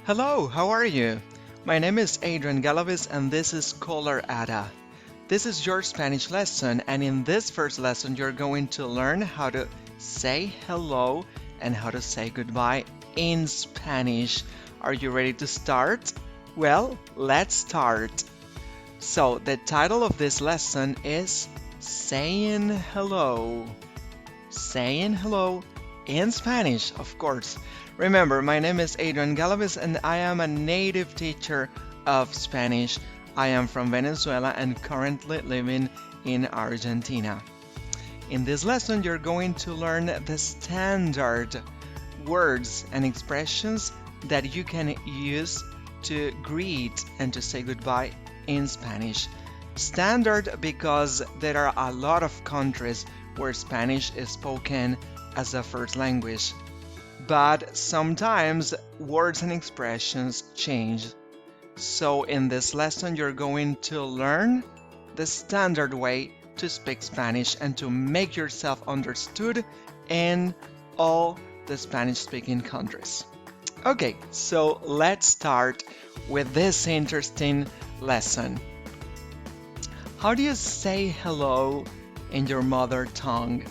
Hello, how are you? My name is Adrian Galavis and this is Scholaradda. This is your Spanish lesson, and in this first lesson you're going to learn how to say hello and how to say goodbye in Spanish. Are you ready to start? Well, let's start. So, the title of this lesson is Saying Hello. Saying hello in Spanish, of course. Remember, my name is Adrian Galavis and I am a native teacher of Spanish. I am from Venezuela and currently living in Argentina. In this lesson, you're going to learn the standard words and expressions that you can use to greet and to say goodbye in Spanish. Standard because there are a lot of countries where Spanish is spoken as a first language. But sometimes words and expressions change. So in this lesson, you're going to learn the standard way to speak Spanish and to make yourself understood in all the Spanish-speaking countries. Okay, so let's start with this interesting lesson. How do you say hello in your mother tongue?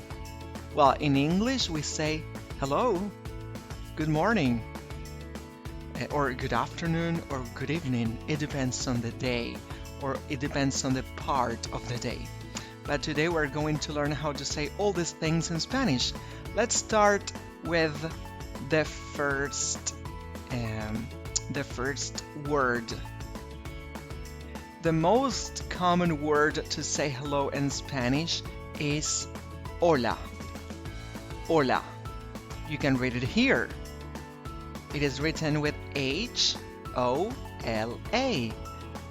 Well, in English, we say hello, good morning, or good afternoon, or good evening. It depends on the day, or it depends on the part of the day. But today we're going to learn how to say all these things in Spanish. Let's start with the first word. The most common word to say hello in Spanish is hola. Hola. You can read it here. It is written with H-O-L-A,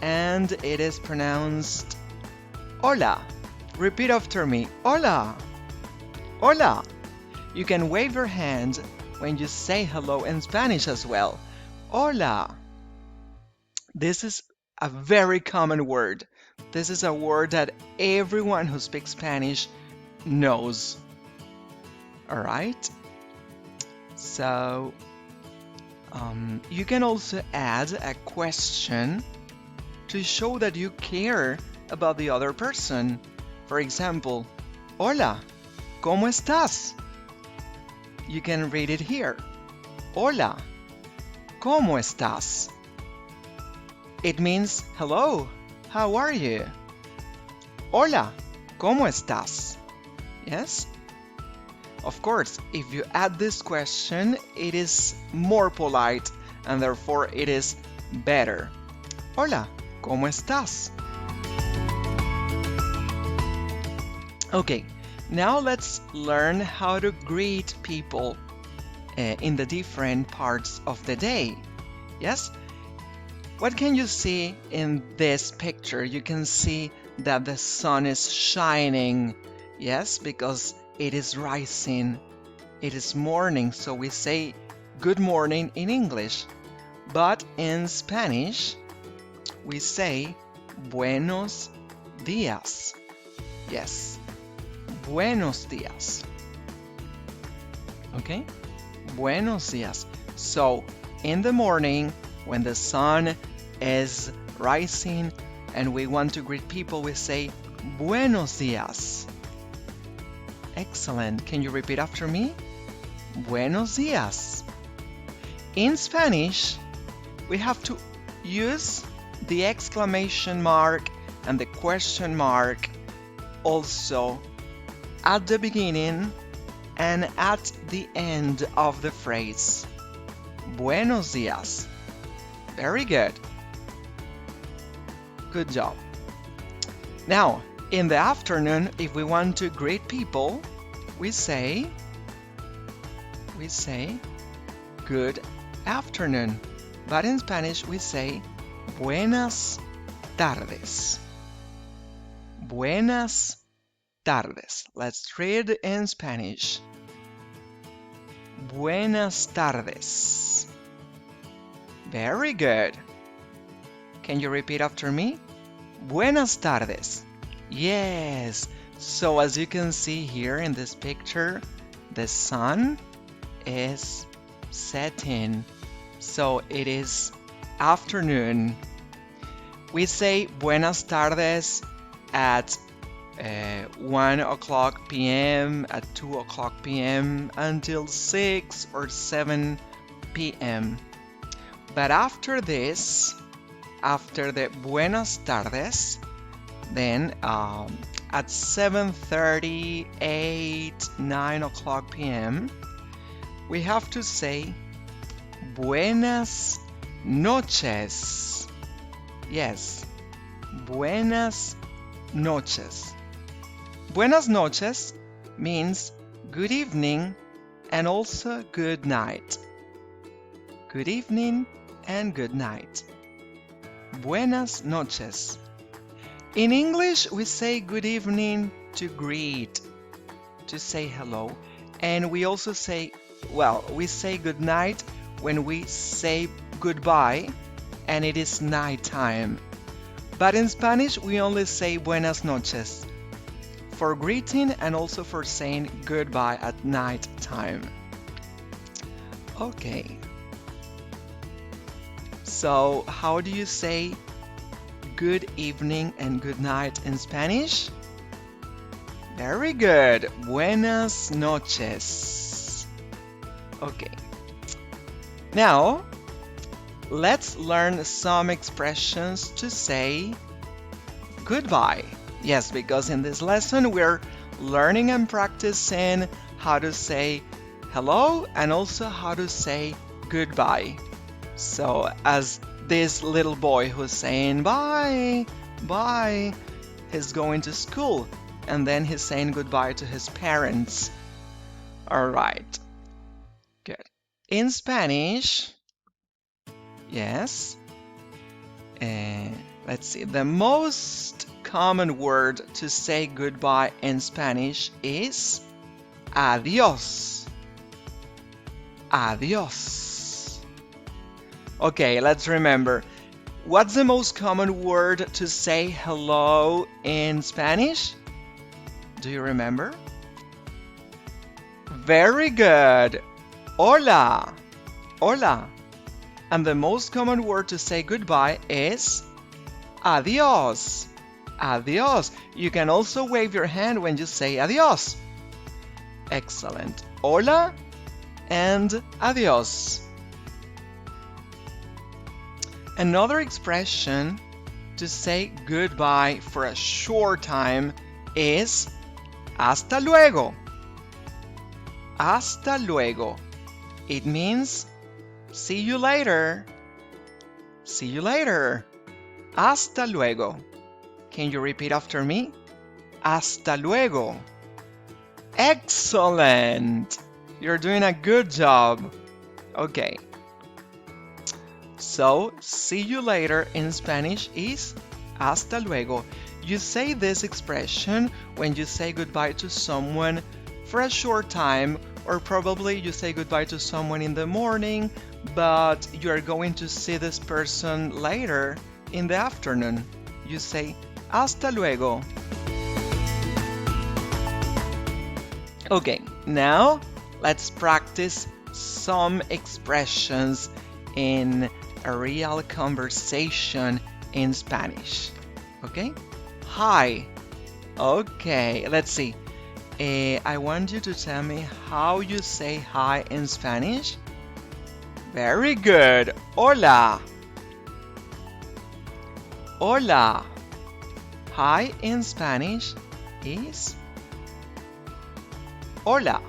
and it is pronounced hola. Repeat after me. Hola. Hola. You can wave your hand when you say hello in Spanish as well. Hola. This is a very common word. This is a word that everyone who speaks Spanish knows. All right? So, you can also add a question to show that you care about the other person. For example, hola, ¿cómo estás? You can read it here. Hola, ¿cómo estás? It means hello, how are you? Hola, ¿cómo estás? Yes? Of course, if you add this question, it is more polite and therefore it is better. Hola, ¿cómo estás? Okay, now let's learn how to greet people in the different parts of the day. Yes? What can you see in this picture? You can see that the sun is shining. Yes, because it is rising. It is morning, so we say good morning in English. But in Spanish, we say buenos días. Yes, buenos días. Okay? Buenos días. So, in the morning, when the sun is rising and we want to greet people, we say buenos días. Excellent. Can you repeat after me? Buenos días. In Spanish, we have to use the exclamation mark and the question mark also at the beginning and at the end of the phrase. Buenos días. Very good. Good job. Now, in the afternoon, if we want to greet people, we say good afternoon. But in Spanish, we say buenas tardes. Buenas tardes. Let's read in Spanish. Buenas tardes. Very good. Can you repeat after me? Buenas tardes. Yes. So as you can see here in this picture, the sun is setting. So it is afternoon. We say buenas tardes at 1 o'clock p.m., at 2 o'clock p.m., until 6 or 7 p.m. But after this, after the buenas tardes, then at 7:30, 8, 9 o'clock p.m., we have to say buenas noches. Yes, buenas noches. Buenas noches means good evening and also good night. Good evening and good night. Buenas noches. In English, we say good evening to greet, to say hello. And we also say, we say good night when we say goodbye and it is night time. But in Spanish, we only say buenas noches for greeting and also for saying goodbye at night time. Okay. So, how do you say good evening and good night in Spanish? Very good. Buenas noches. Okay. Now, let's learn some expressions to say goodbye. Yes, because in this lesson we're learning and practicing how to say hello and also how to say goodbye. So, as this little boy who's saying bye, bye, he's going to school and then he's saying goodbye to his parents. All right, good. In Spanish, yes, let's see, the most common word to say goodbye in Spanish is adiós. Adiós. Okay, let's remember. What's the most common word to say hello in Spanish? Do you remember? Very good. Hola. Hola. And the most common word to say goodbye is adiós. Adiós. You can also wave your hand when you say adiós. Excellent. Hola and adiós. Another expression to say goodbye for a short time is hasta luego. Hasta luego. It means see you later. See you later. Hasta luego. Can you repeat after me? Hasta luego. Excellent. You're doing a good job. Okay. So, see you later in Spanish is hasta luego. You say this expression when you say goodbye to someone for a short time, or probably you say goodbye to someone in the morning, but you are going to see this person later in the afternoon. You say hasta luego. Okay, now let's practice some expressions in a real conversation in Spanish. Okay? Hi. Okay, let's see. I want you to tell me how you say hi in Spanish. Very good. Hola. Hola. Hi in Spanish is hola.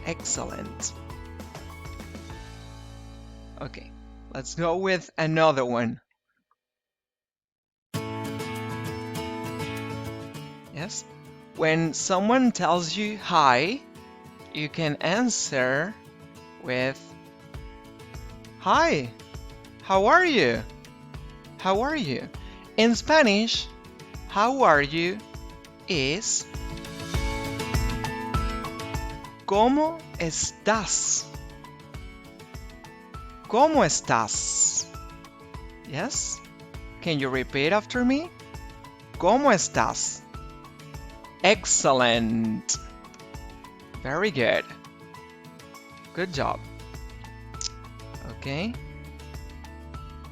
Excellent. Okay, let's go with another one. Yes? When someone tells you hi, you can answer with hi, how are you? How are you? In Spanish, how are you is ¿cómo estás? ¿Cómo estás? Yes? Can you repeat after me? ¿Cómo estás? Excellent. Very good. Good job. Okay?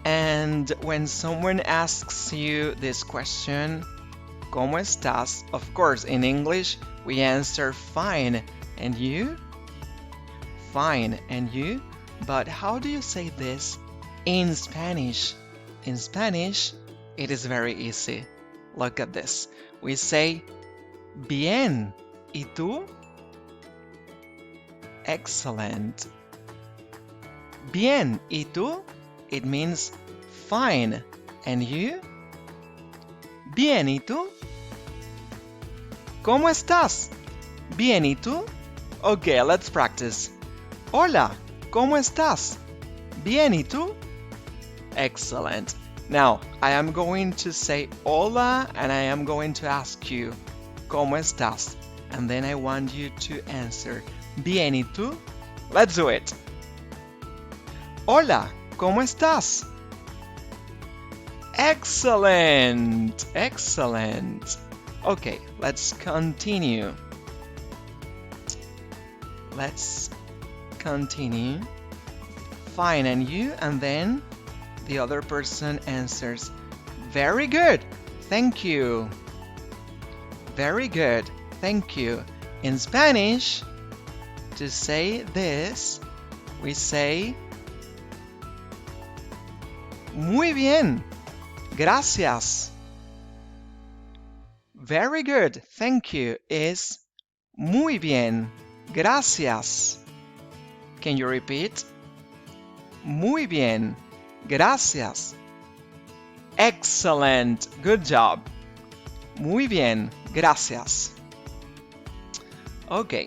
And when someone asks you this question, ¿Cómo estás? Of course, in English, we answer fine. And you? Fine. And you? But how do you say this in Spanish? In Spanish, it is very easy. Look at this. We say, bien. ¿Y tú? Excellent. Bien. ¿Y tú? It means fine. And you? Bien. ¿Y tú? ¿Cómo estás? Bien. ¿Y tú? Okay, let's practice. Hola. ¿Cómo estás? Bien. ¿Y tú? Excellent. Now, I am going to say hola and I am going to ask you, ¿Cómo estás? And then I want you to answer, Bien, ¿y tú? Let's do it. Hola, ¿cómo estás? Excellent, excellent. Okay, let's continue. Let's continue. Fine, and you? And then the other person answers, very good, thank you. Very good, thank you. In Spanish, to say this, we say, muy bien, gracias. Very good, thank you is muy bien, gracias. Can you repeat? Muy bien, gracias. Excellent, good job. Muy bien, gracias. Okay.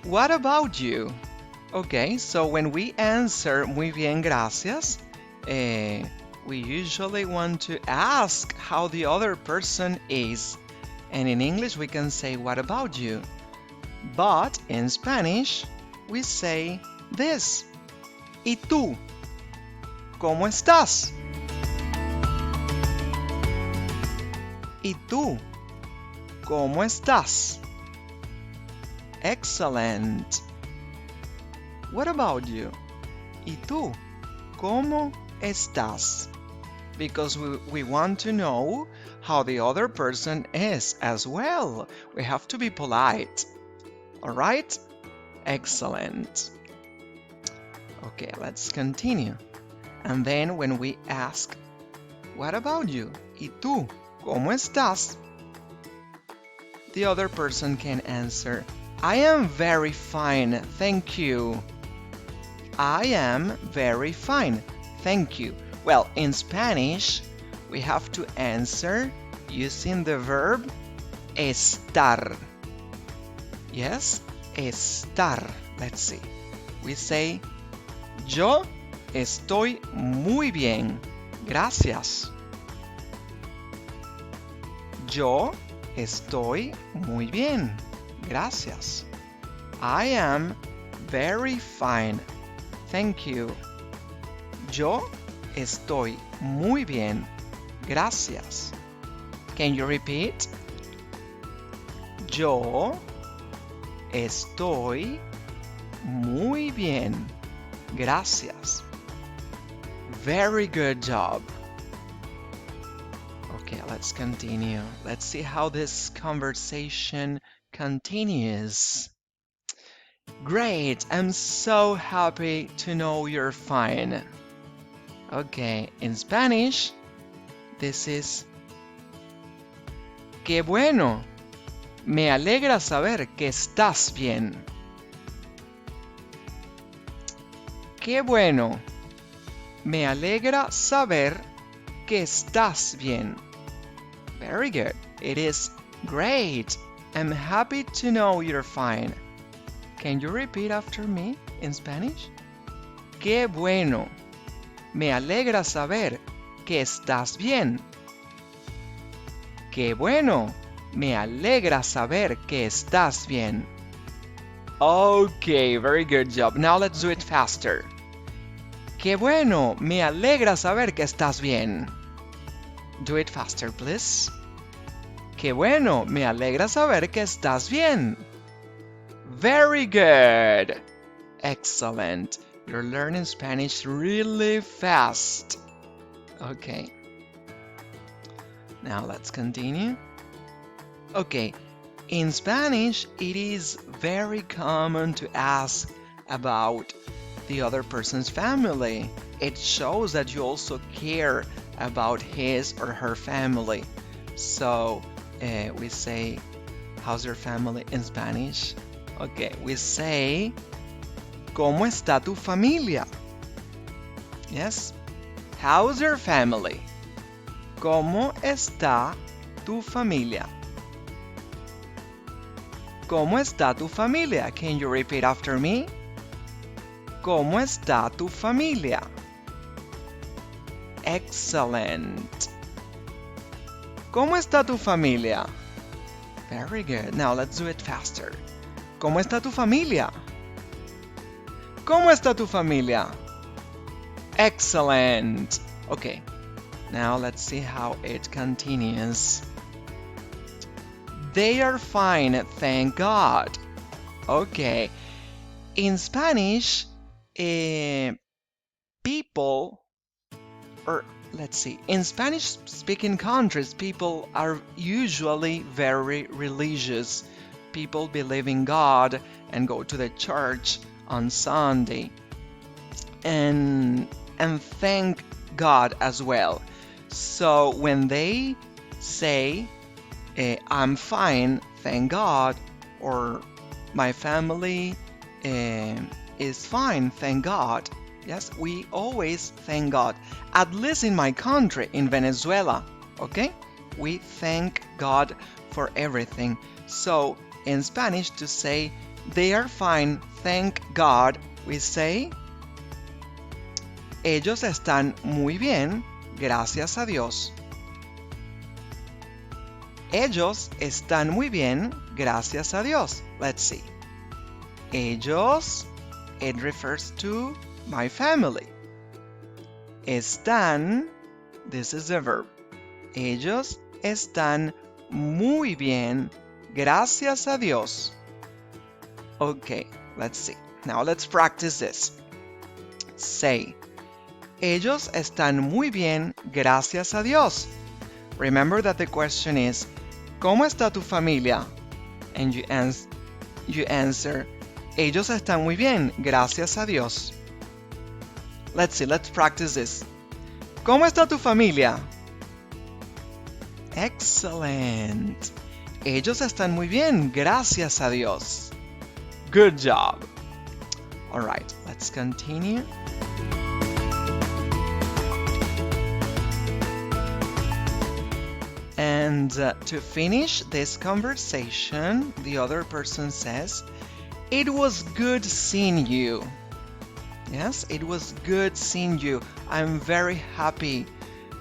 What about you? Okay, so when we answer muy bien, gracias, we usually want to ask how the other person is. And in English, we can say, what about you? But in Spanish, we say this. ¿Y tú? ¿Cómo estás? ¿Y tú? ¿Cómo estás? Excellent. What about you? ¿Y tú? ¿Cómo estás? Because we want to know how the other person is as well. We have to be polite. All right? Excellent. Okay, let's continue. And then when we ask, what about you? ¿Y tú? ¿Cómo estás? The other person can answer, I am very fine, thank you. I am very fine, thank you. Well, in Spanish, we have to answer using the verb estar. Yes, estar. Let's see. We say, yo estoy muy bien, gracias. Yo estoy muy bien, gracias. I am very fine, thank you. Yo estoy muy bien, gracias. Can you repeat? Yo estoy muy bien, gracias. Very good job. Okay, let's continue. Let's see how this conversation continues. Great, I'm so happy to know you're fine. Okay, in Spanish, this is Qué bueno, me alegra saber que estás bien. Qué bueno, me alegra saber que estás bien. Very good. It is great. I'm happy to know you're fine. Can you repeat after me in Spanish? Qué bueno. Me alegra saber que estás bien. Qué bueno. Me alegra saber que estás bien. Okay, very good job. Now let's do it faster. Qué bueno. Me alegra saber que estás bien. Do it faster, please. Qué bueno, me alegra saber que estás bien. Very good. Excellent. You're learning Spanish really fast. Okay. Now let's continue. Okay. In Spanish, it is very common to ask about the other person's family. It shows that you also care about his or her family. So we say, how's your family in Spanish? Okay, we say, ¿Cómo está tu familia? Yes. How's your family? ¿Cómo está tu familia? ¿Cómo está tu familia? Can you repeat after me? ¿Cómo está tu familia? Excellent. ¿Cómo está tu familia? Very good. Now let's do it faster. ¿Cómo está tu familia? ¿Cómo está tu familia? Excellent. Okay. Now let's see how it continues. They are fine, thank God. Okay. In Spanish, people, or let's see, in Spanish-speaking countries, people are usually very religious. People believe in God and go to the church on Sunday and thank God as well. So when they say, I'm fine, thank God, or my family is fine, thank God. Yes, we always thank God. At least in my country, in Venezuela, okay? We thank God for everything. So in Spanish, to say they are fine, thank God, we say ellos están muy bien, gracias a Dios. Ellos están muy bien, gracias a Dios. Let's see. Ellos, it refers to my family. Están, this is a verb. Ellos están muy bien, gracias a Dios. Okay, let's see. Now let's practice this. Say, ellos están muy bien, gracias a Dios. Remember that the question is, ¿Cómo está tu familia? And you answer, ellos están muy bien, gracias a Dios. Let's see, let's practice this. ¿Cómo está tu familia? Excellent. Ellos están muy bien, gracias a Dios. Good job. All right, let's continue. And to finish this conversation, the other person says, it was good seeing you. Yes, it was good seeing you. I'm very happy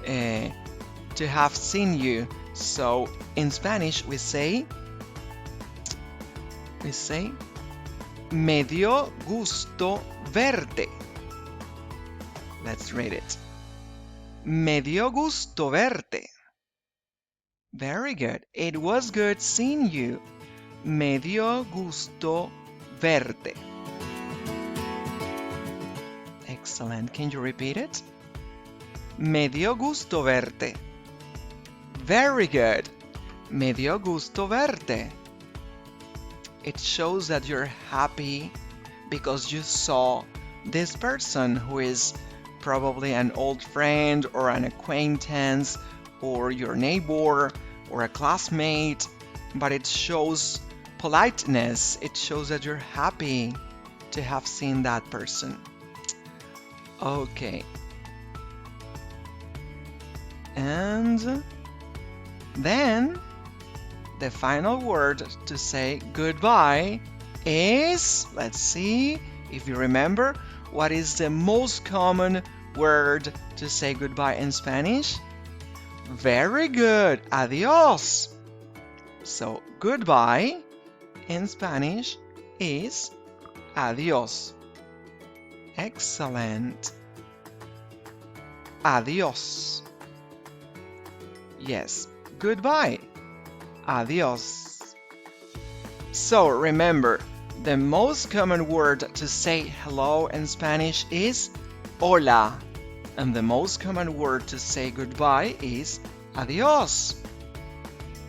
to have seen you. So in Spanish we say, me dio gusto verte. Let's read it. Me dio gusto verte. Very good. It was good seeing you. Me dio gusto verte. Excellent. Can you repeat it? Me dio gusto verte. Very good. Me dio gusto verte. It shows that you're happy because you saw this person who is probably an old friend or an acquaintance or your neighbor or a classmate, but it shows politeness. It shows that you're happy to have seen that person. Okay. And then the final word to say goodbye is, let's see if you remember, what is the most common word to say goodbye in Spanish? Very good. Adiós. So goodbye in Spanish is adiós. Excellent. Adiós. Yes, goodbye. Adiós. So remember, The most common word to say hello in Spanish is hola. And the most common word to say goodbye is adiós.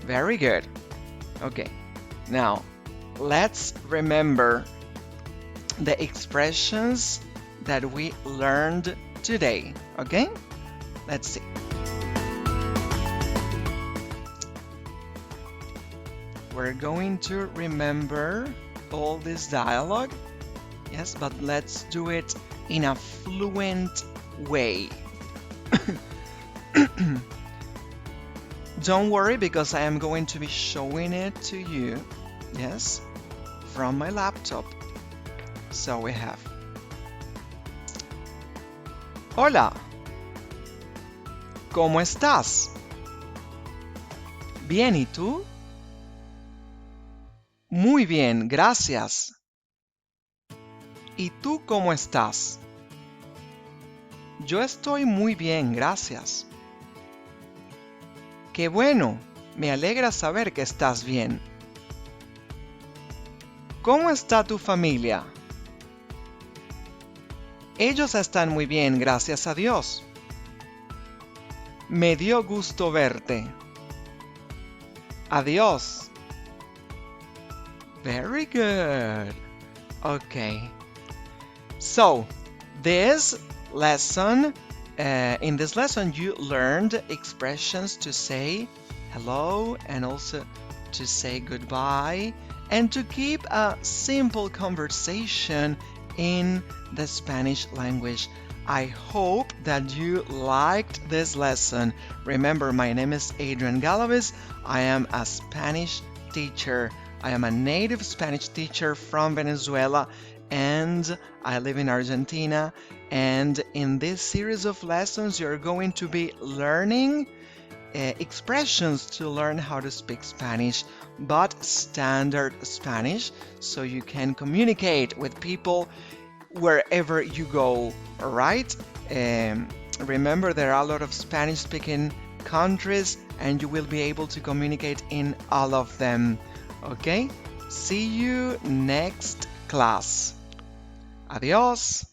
Very good. Okay, now let's remember the expressions that we learned today. Okay, let's see. We're going to remember all this dialogue. Yes, but let's do it in a fluent way. Don't worry, because I am going to be showing it to you, yes, from my laptop. So we have Hola, ¿cómo estás? Bien, ¿y tú? Muy bien, gracias. ¿Y tú cómo estás? Yo estoy muy bien, gracias. Qué bueno, me alegra saber que estás bien. ¿Cómo está tu familia? Ellos están muy bien, gracias a Dios. Me dio gusto verte. Adiós. Very good. Okay. So, this lesson, in this lesson, you learned expressions to say hello and also to say goodbye and to keep a simple conversation in the Spanish language. I hope that you liked this lesson. Remember, my name is Adrian Galaviz. I am a Spanish teacher. I am a native Spanish teacher from Venezuela, and I live in Argentina. And in this series of lessons, you're going to be learning expressions to learn how to speak Spanish, but standard Spanish, so you can communicate with people wherever you go, all right? Remember, there are a lot of Spanish-speaking countries, and you will be able to communicate in all of them. Okay? See you next class. Adiós.